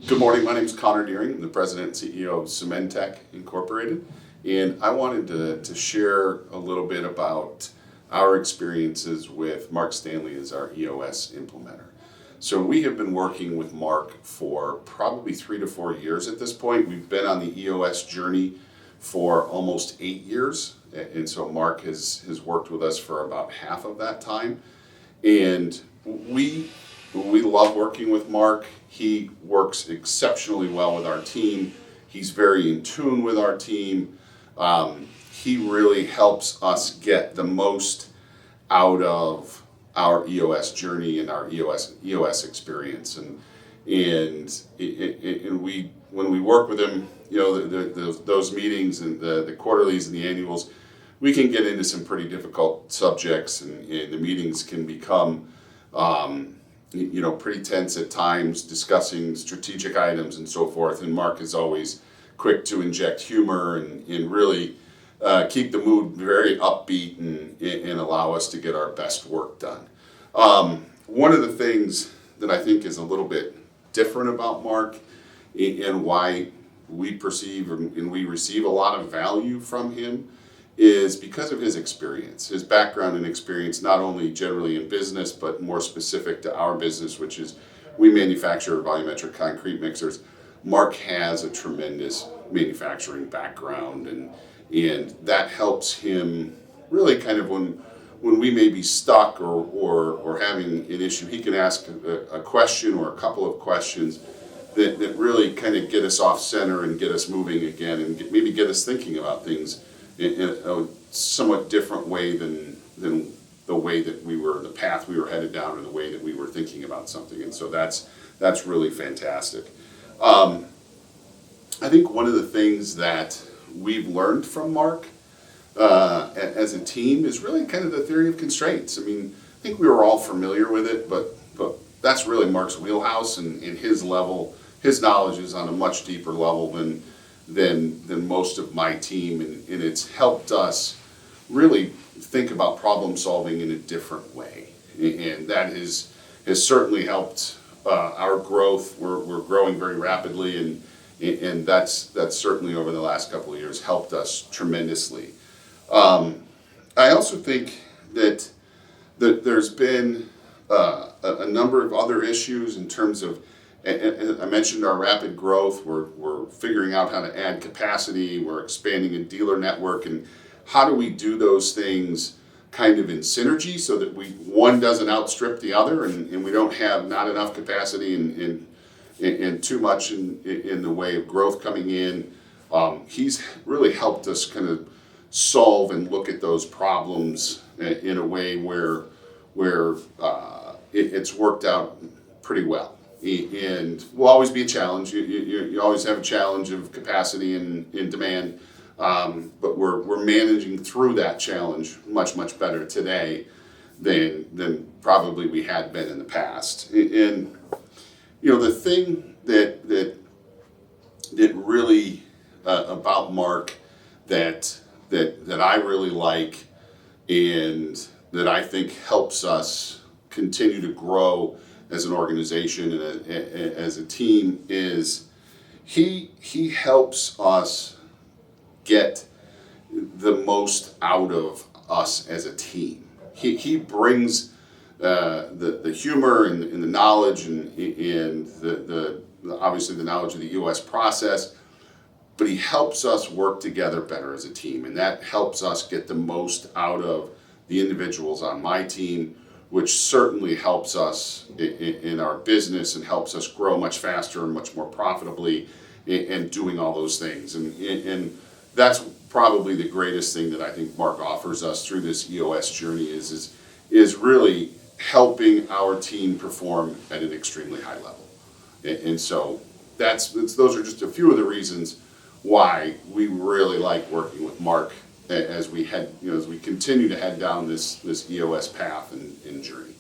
Good morning, my name is Connor Deering. I'm the President and CEO of CemenTech Incorporated, and I wanted to share a little bit about our experiences with Mark Stanley as our EOS implementer. So we have been working with Mark for probably 3 to 4 years at this point. We've been on the EOS journey for almost 8 years, and so Mark has worked with us for about half of that time. And we love working with Mark. He works exceptionally well with our team. He's very in tune with our team. He really helps us get the most out of our EOS journey and our EOS experience. And we, when we work with him, you know, those meetings and the quarterlies and the annuals, we can get into some pretty difficult subjects, and the meetings can become pretty tense at times, discussing strategic items and so forth. And Mark is always quick to inject humor and really keep the mood very upbeat and allow us to get our best work done. One of the things that I think is a little bit different about Mark and why we perceive and we receive a lot of value from him is because of his experience, his background and experience, not only generally in business, but more specific to our business, which is we manufacture volumetric concrete mixers. Mark has a tremendous manufacturing background, and that helps him really kind of when we may be stuck or having an issue, he can ask a question or a couple of questions that really kind of get us off center and get us moving again, and maybe get us thinking about things in a somewhat different way than the way that the path we were headed down, or the way that we were thinking about something. And so that's really fantastic. I think one of the things that we've learned from Mark as a team is really kind of the theory of constraints. I mean, I think we were all familiar with it, but that's really Mark's wheelhouse, and his level, his knowledge is on a much deeper level than most of my team, and it's helped us really think about problem solving in a different way, and that has certainly helped our growth. We're growing very rapidly, and that's certainly over the last couple of years helped us tremendously. I also think that there's been a number of other issues in terms of, and I mentioned our rapid growth. We're figuring out how to add capacity. We're expanding a dealer network, and how do we do those things kind of in synergy so that one doesn't outstrip the other, and we don't have not enough capacity and too much in the way of growth coming in. He's really helped us kind of solve and look at those problems in a way where it's worked out pretty well. And will always be a challenge. You always have a challenge of capacity and demand, but we're managing through that challenge much better today than probably we had been in the past. And the thing that really about Mark that I really like, and that I think helps us continue to grow as an organization and as a team, is he helps us get the most out of us as a team. He brings the humor and the knowledge and the obviously the knowledge of the EOS process, but he helps us work together better as a team, and that helps us get the most out of the individuals on my team, which certainly helps us in our business and helps us grow much faster and much more profitably and doing all those things. And that's probably the greatest thing that I think Mark offers us through this EOS journey is really helping our team perform at an extremely high level. And so those are just a few of the reasons why we really like working with Mark as we continue to head down this EOS path and journey.